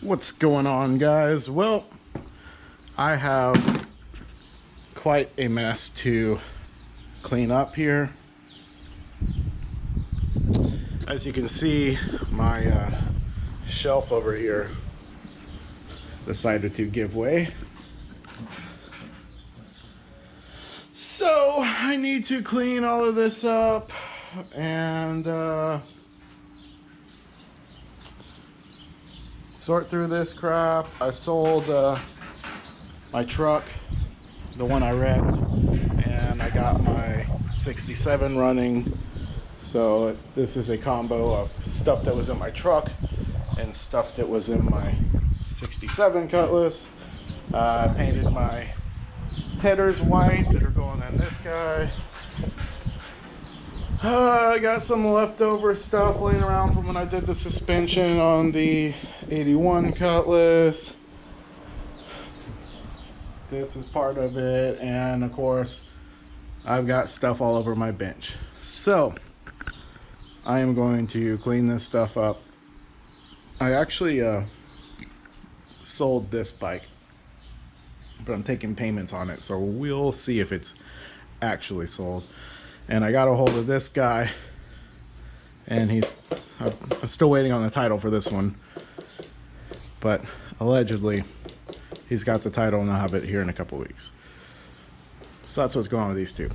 What's going on, guys? Well, I have quite a mess to clean up here. As you can see, my shelf over here decided to give way. So I need to clean all of this up and sort through this crap. I sold my truck, the one I wrecked, and I got my 67 running. So this is a combo of stuff that was in my truck and stuff that was in my 67 Cutlass. I painted my headers white that are going on this guy. I got some leftover stuff laying around from when I did the suspension on the 81 Cutlass. This is part of it, and of course I've got stuff all over my bench. So I am going to clean this stuff up. I actually sold this bike, but I'm taking payments on it, so we'll see if it's actually sold. And I got a hold of this guy, and I'm still waiting on the title for this one, but allegedly he's got the title and I'll have it here in a couple weeks. So that's what's going on with these two.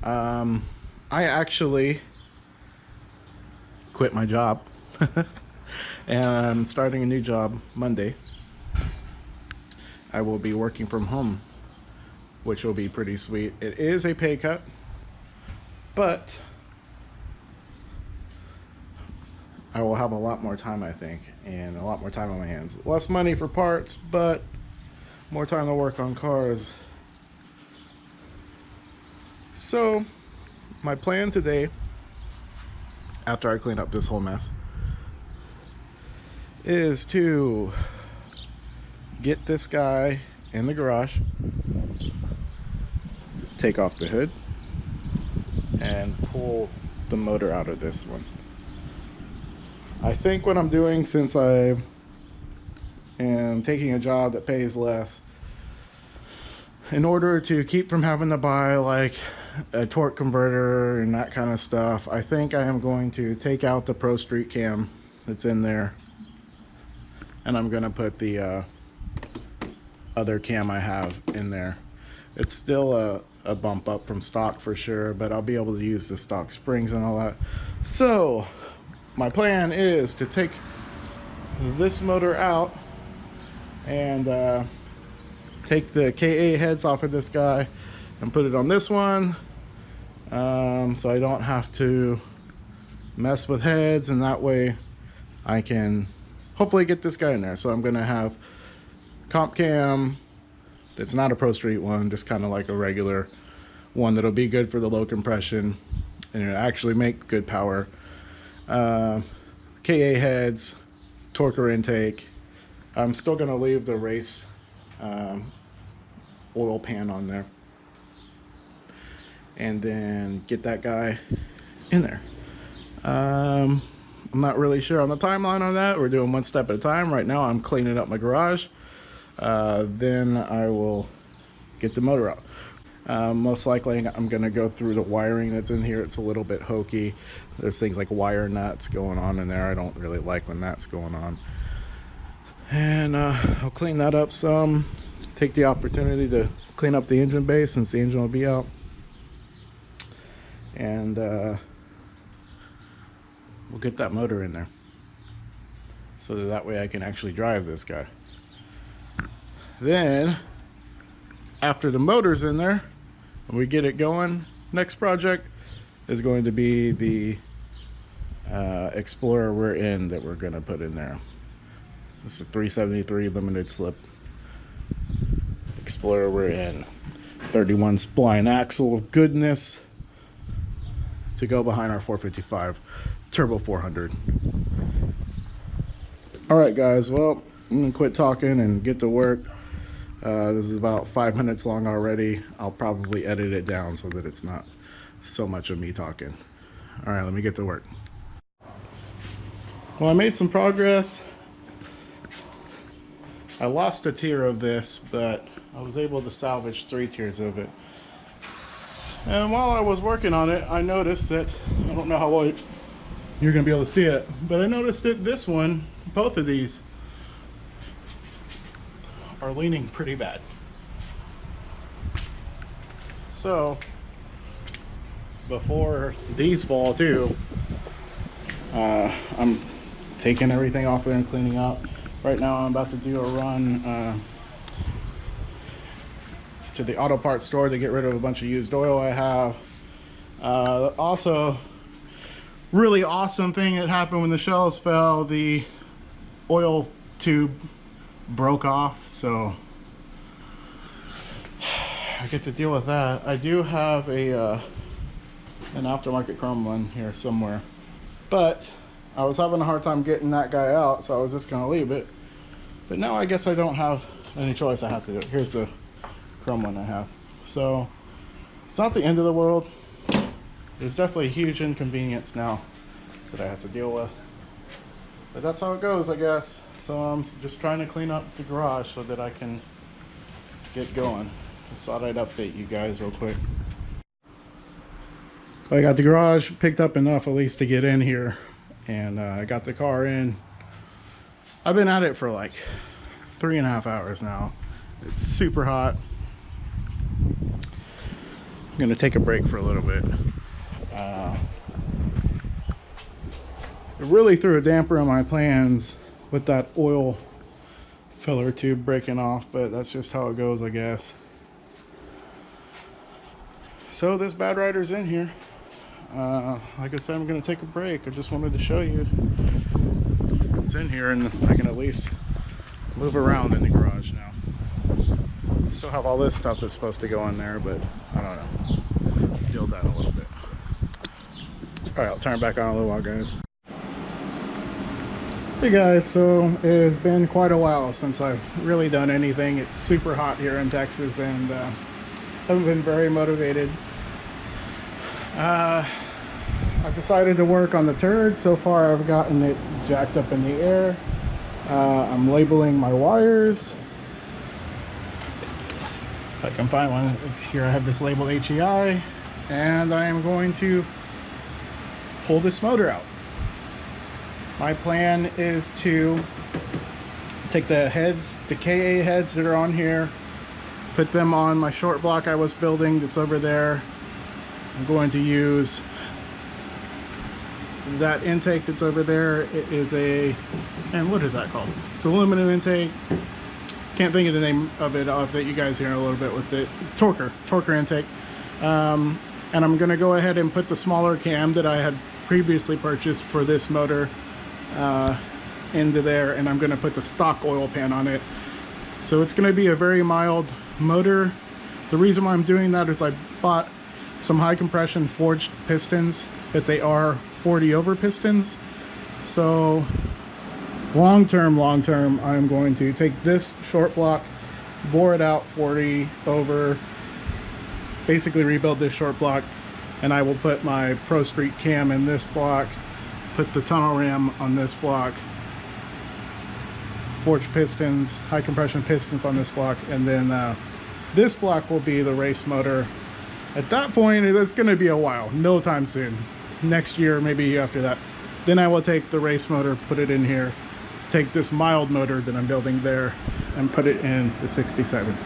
I actually quit my job and I'm starting a new job Monday. I will be working from home, which will be pretty sweet. It is a pay cut, but I will have a lot more time, I think, and a lot more time on my hands. Less money for parts, but more time to work on cars. So my plan today, after I clean up this whole mess, is to get this guy in the garage, take off the hood, and pull the motor out of this one. I think what I'm doing, since I am taking a job that pays less, in order to keep from having to buy like a torque converter and that kind of stuff, I think I am going to take out the Pro Street cam that's in there, and I'm gonna put the other cam I have in there. It's still a bump up from stock for sure, but I'll be able to use the stock springs and all that. So my plan is to take this motor out and take the KA heads off of this guy and put it on this one, so I don't have to mess with heads, and that way I can hopefully get this guy in there. So I'm gonna have comp cam that's not a Pro Street one, just kind of like a regular one that'll be good for the low compression and it'll actually make good power. KA heads, torquer intake. I'm still gonna leave the race oil pan on there, and then get that guy in there. I'm not really sure on the timeline on that. We're doing one step at a time. Right now I'm cleaning up my garage. Then I will get the motor out. Most likely I'm gonna go through the wiring that's in here. It's a little bit hokey. There's things like wire nuts going on in there. I don't really like when that's going on. And I'll clean that up some. Take the opportunity to clean up the engine bay, since the engine will be out. And we'll get that motor in there, so that way I can actually drive this guy. Then after the motor's in there and we get it going, next project is going to be the Explorer we're in that we're going to put in there. This is a 373 limited slip Explorer we're in. 31 spline axle of goodness to go behind our 455 Turbo 400. Alright guys, well, I'm gonna quit talking and get to work. This is about 5 minutes long already. I'll probably edit it down so that it's not so much of me talking. All right, let me get to work. Well, I made some progress. I lost a tier of this, but I was able to salvage 3 tiers of it. And while I was working on it, I noticed that, I don't know how well you're gonna be able to see it, but I noticed that this one, both of these, are leaning pretty bad. So, before these fall too, I'm taking everything off there and cleaning up. Right now I'm about to do a run to the auto parts store to get rid of a bunch of used oil I have. Also, really awesome thing that happened when the shells fell, the oil tube broke off, so I get to deal with that. I do have an aftermarket chrome one here somewhere, but I was having a hard time getting that guy out, so I was just gonna leave it. But now I guess I don't have any choice. I have to do it. Here's the chrome one I have. So it's not the end of the world. There's definitely a huge inconvenience now that I have to deal with. But that's how it goes, I guess. So I'm just trying to clean up the garage so that I can get going. Just thought I'd update you guys real quick. So I got the garage picked up enough at least to get in here. And I got the car in. I've been at it for like 3.5 hours now. It's super hot. I'm gonna take a break for a little bit. It really threw a damper on my plans with that oil filler tube breaking off, but that's just how it goes, I guess. So this bad rider's in here. Like I said, I'm gonna take a break. I just wanted to show you it's in here, and I can at least move around in the garage now. Still have all this stuff that's supposed to go in there, but I don't know. Deal with that in a little bit. All right, I'll turn it back on a little while, guys. Hey guys, so it's been quite a while since I've really done anything. It's super hot here in Texas, and haven't been very motivated. I've decided to work on the turd. So far I've gotten it jacked up in the air. I'm labeling my wires. If I can find one. Here I have this labeled HEI, and I am going to pull this motor out. My plan is to take the heads, the KA heads that are on here, put them on my short block I was building that's over there. I'm going to use that intake that's over there. It is a, and what is that called? It's aluminum intake. Can't think of the name of it. I'll update you guys here in a little bit with the torquer intake. And I'm gonna go ahead and put the smaller cam that I had previously purchased for this motor into there, and I'm going to put the stock oil pan on it. So it's going to be a very mild motor. The reason why I'm doing that is I bought some high compression forged pistons, but they are 40 over pistons. So long term I'm going to take this short block, bore it out 40 over, basically rebuild this short block, and I will put my Pro Street cam in this block, put the tunnel ram on this block, forged pistons, high compression pistons on this block, and then this block will be the race motor. At that point, it's going to be a while, no time soon. Next year, maybe after that. Then I will take the race motor, put it in here, take this mild motor that I'm building there, and put it in the 67.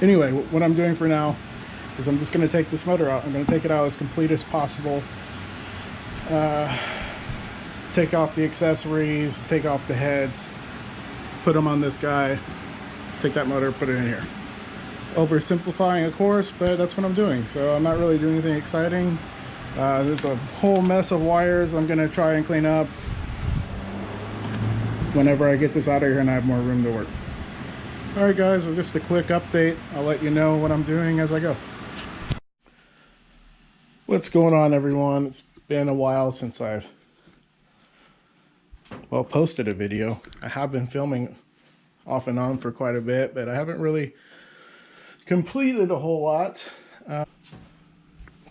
Anyway, what I'm doing for now is I'm just going to take this motor out. I'm going to take it out as complete as possible. Take off the accessories, take off the heads, put them on this guy, take that motor, put it in here. Oversimplifying, of course, but that's what I'm doing. So I'm not really doing anything exciting. There's a whole mess of wires I'm going to try and clean up whenever I get this out of here and I have more room to work. Alright guys, just a quick update. I'll let you know what I'm doing as I go. What's going on, everyone? It's been a while since I've posted a video. I have been filming off and on for quite a bit, but I haven't really completed a whole lot.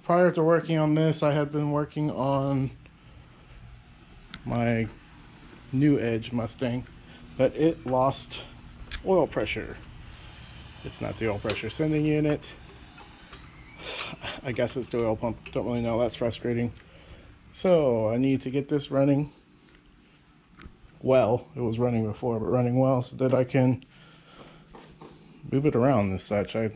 Prior to working on this, I had been working on my new Edge Mustang, but it lost oil pressure. It's not the oil pressure sending unit. I guess it's the oil pump. Don't really know. That's frustrating. So I need to get this running well. It was running before, but running well so that I can move it around and such. I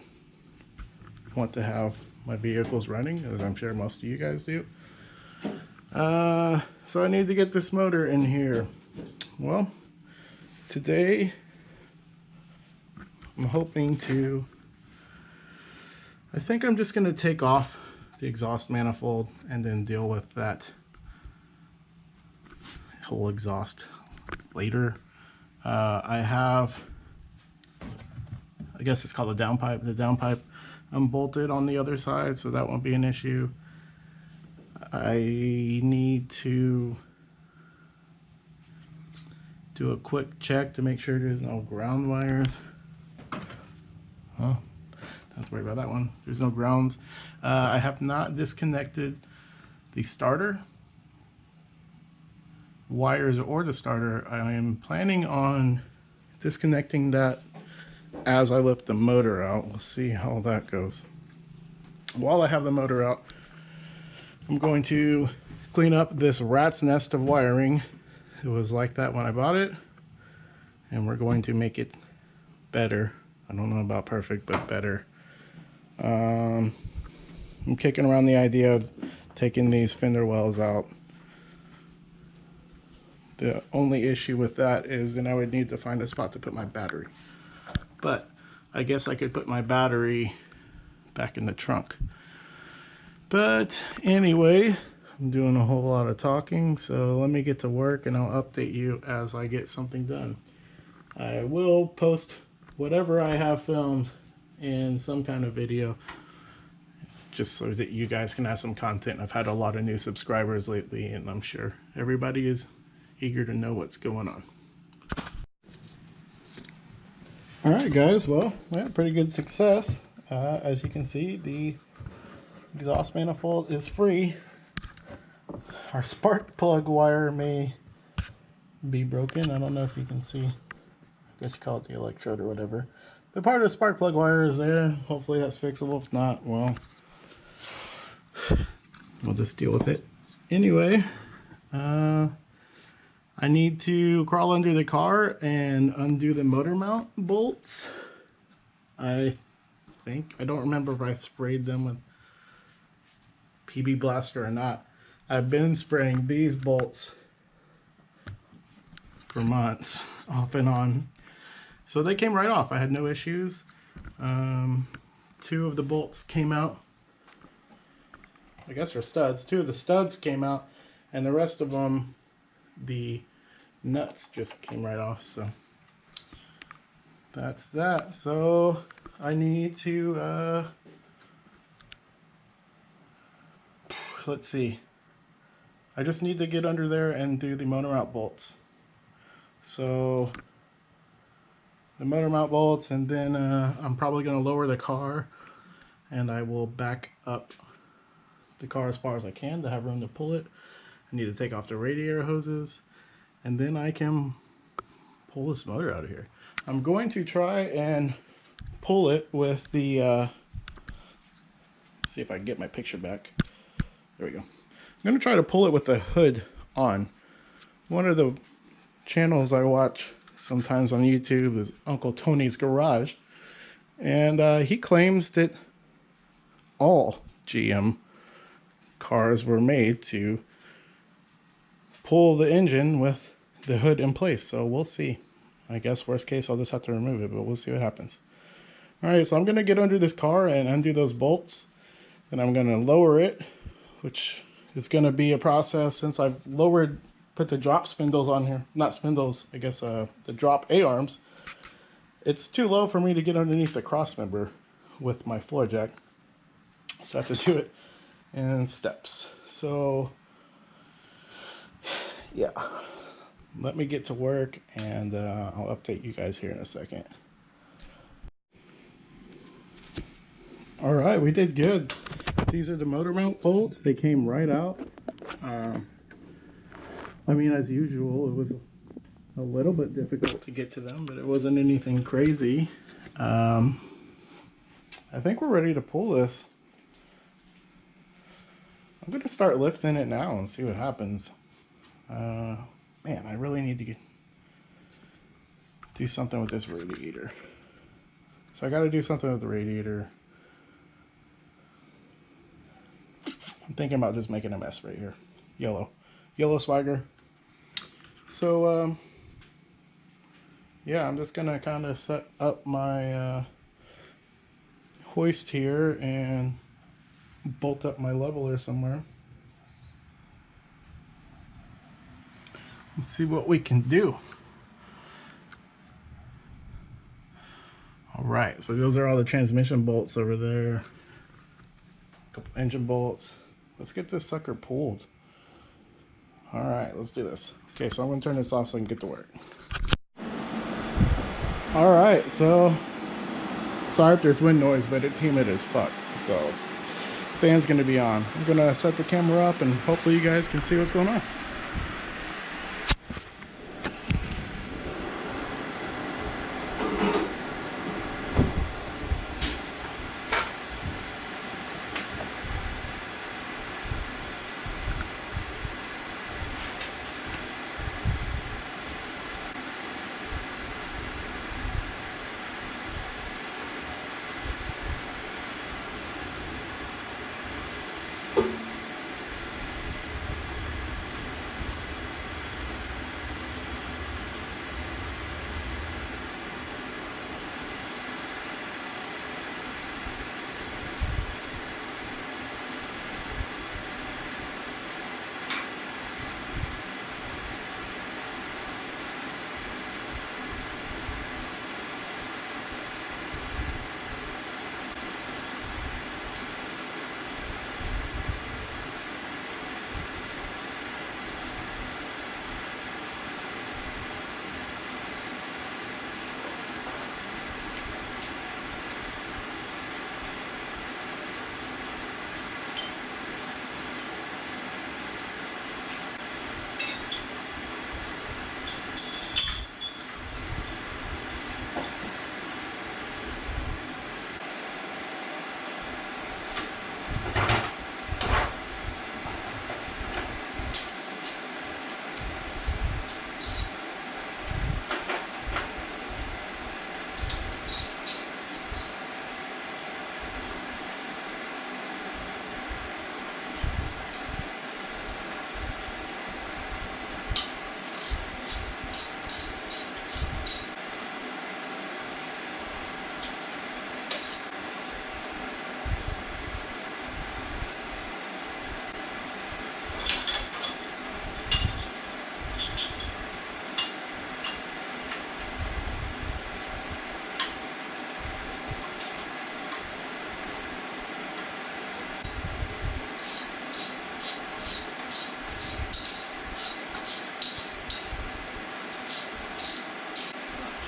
want to have my vehicles running, as I'm sure most of you guys do. So I need to get this motor in here. Well, today I'm hoping to, I think I'm just going to take off the exhaust manifold and then deal with that whole exhaust later. I have, I guess it's called a downpipe. The downpipe unbolted on the other side, so that won't be an issue. I need to do a quick check to make sure there's no ground wires. Don't have to worry about that one. There's no grounds. I have not disconnected the starter wires or the starter. I am planning on disconnecting that as I lift the motor out. We'll see how that goes. While I have the motor out, I'm going to clean up this rat's nest of wiring. It was like that when I bought it, and we're going to make it better. I don't know about perfect, but better. I'm kicking around the idea of taking these fender wells out. The only issue with that is then I would need to find a spot to put my battery. But I guess I could put my battery back in the trunk. But anyway, I'm doing a whole lot of talking, so let me get to work and I'll update you as I get something done. I will post whatever I have filmed in some kind of video, just so that you guys can have some content. I've had a lot of new subscribers lately, and I'm sure everybody is eager to know what's going on. Alright guys, well, we had pretty good success. As you can see, the exhaust manifold is free. Our spark plug wire may be broken. I don't know if you can see. I guess you call it the electrode or whatever. But part of the spark plug wire is there. Hopefully that's fixable. If not, well, we'll just deal with it. Anyway, I need to crawl under the car and undo the motor mount bolts. I don't remember if I sprayed them with PB Blaster or not. I've been spraying these bolts for months, off and on. So they came right off. I had no issues. 2 of the bolts came out. I guess they're studs. 2 of the studs came out, and the rest of them, the nuts just came right off. So that's that. So I need to let's see, I just need to get under there and do the motor mount bolts. So the motor mount bolts, and then I'm probably going to lower the car and I will back up the car as far as I can to have room to pull it. I need to take off the radiator hoses, and then I can pull this motor out of here. I'm going to try and pull it with the see if I can get my picture back. There we go. I'm going to try to pull it with the hood on. One of the channels I watch sometimes on YouTube is Uncle Tony's Garage, and he claims that all GM cars were made to pull the engine with the hood in place. So we'll see. I guess worst case I'll just have to remove it, but we'll see what happens. Alright, so I'm going to get under this car and undo those bolts. Then I'm going to lower it, which is going to be a process since I've put the drop spindles on here. Not spindles, I guess the drop A-arms. It's too low for me to get underneath the cross member with my floor jack. So I have to do it in steps. So yeah, let me get to work and I'll update you guys here in a second. All right, we did good. These are the motor mount bolts. They came right out. I mean, as usual, it was a little bit difficult to get to them, but it wasn't anything crazy. I think we're ready to pull this. I'm going to start lifting it now and see what happens. Man, I really need to do something with this radiator. So I got to do something with the radiator. I'm thinking about just making a mess right here. Yellow swagger. So, yeah, I'm just going to kind of set up my hoist here and bolt up my leveler somewhere. Let's see what we can do. All right, so those are all the transmission bolts over there. A couple engine bolts. Let's get this sucker pulled. All right, let's do this. Okay, so I'm gonna turn this off so I can get to work. All right, so sorry if there's wind noise, but it's humid as fuck, so fan's gonna be on. I'm gonna set the camera up and hopefully you guys can see what's going on.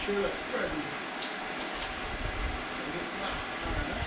Sure that's threading. It's not. All right.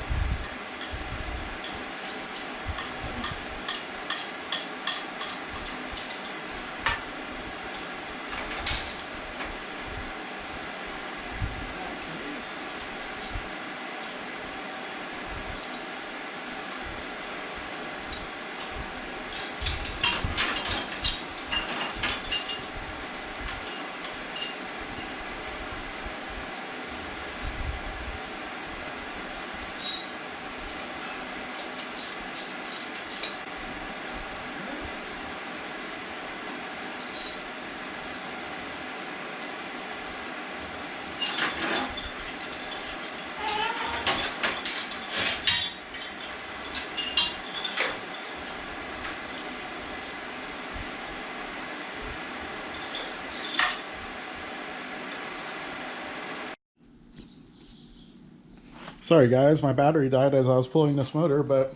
Sorry guys, my battery died as I was pulling this motor, but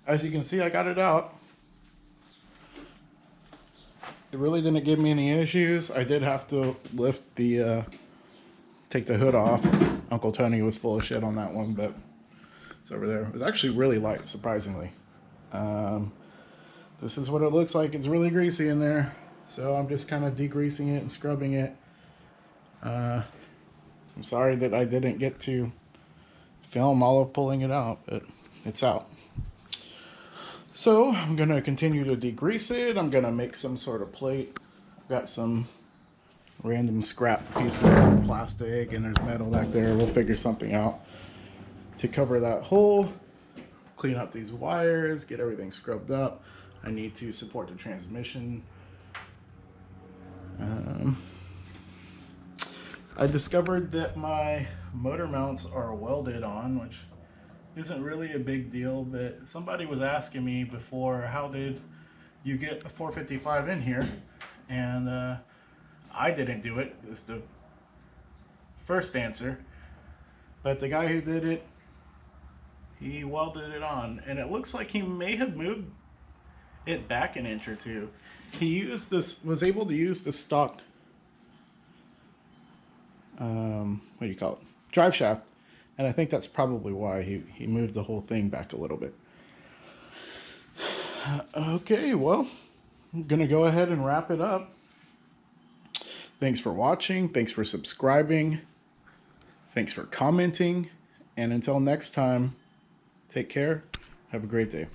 as you can see, I got it out. It really didn't give me any issues. I did have to lift the, take the hood off. Uncle Tony was full of shit on that one, but it's over there. It was actually really light, surprisingly. This is what it looks like. It's really greasy in there. So I'm just kind of degreasing it and scrubbing it. I'm sorry that I didn't get to film all of pulling it out, but it's out. So I'm gonna continue to degrease it. I'm gonna make some sort of plate. Got some random scrap pieces of plastic and there's metal back there. We'll figure something out to cover that hole. Clean up these wires, get everything scrubbed up. I need to support the transmission. I discovered that my motor mounts are welded on, which isn't really a big deal, but somebody was asking me before, how did you get a 455 in here? And I didn't do it. It's the first answer. But the guy who did it, he welded it on, and it looks like he may have moved it back an inch or two. He used this, was able to use the stock, what do you call it? Drive shaft. And I think that's probably why he moved the whole thing back a little bit. Okay, well, I'm gonna go ahead and wrap it up. Thanks for watching. Thanks for subscribing. Thanks for commenting. And until next time, take care. Have a great day.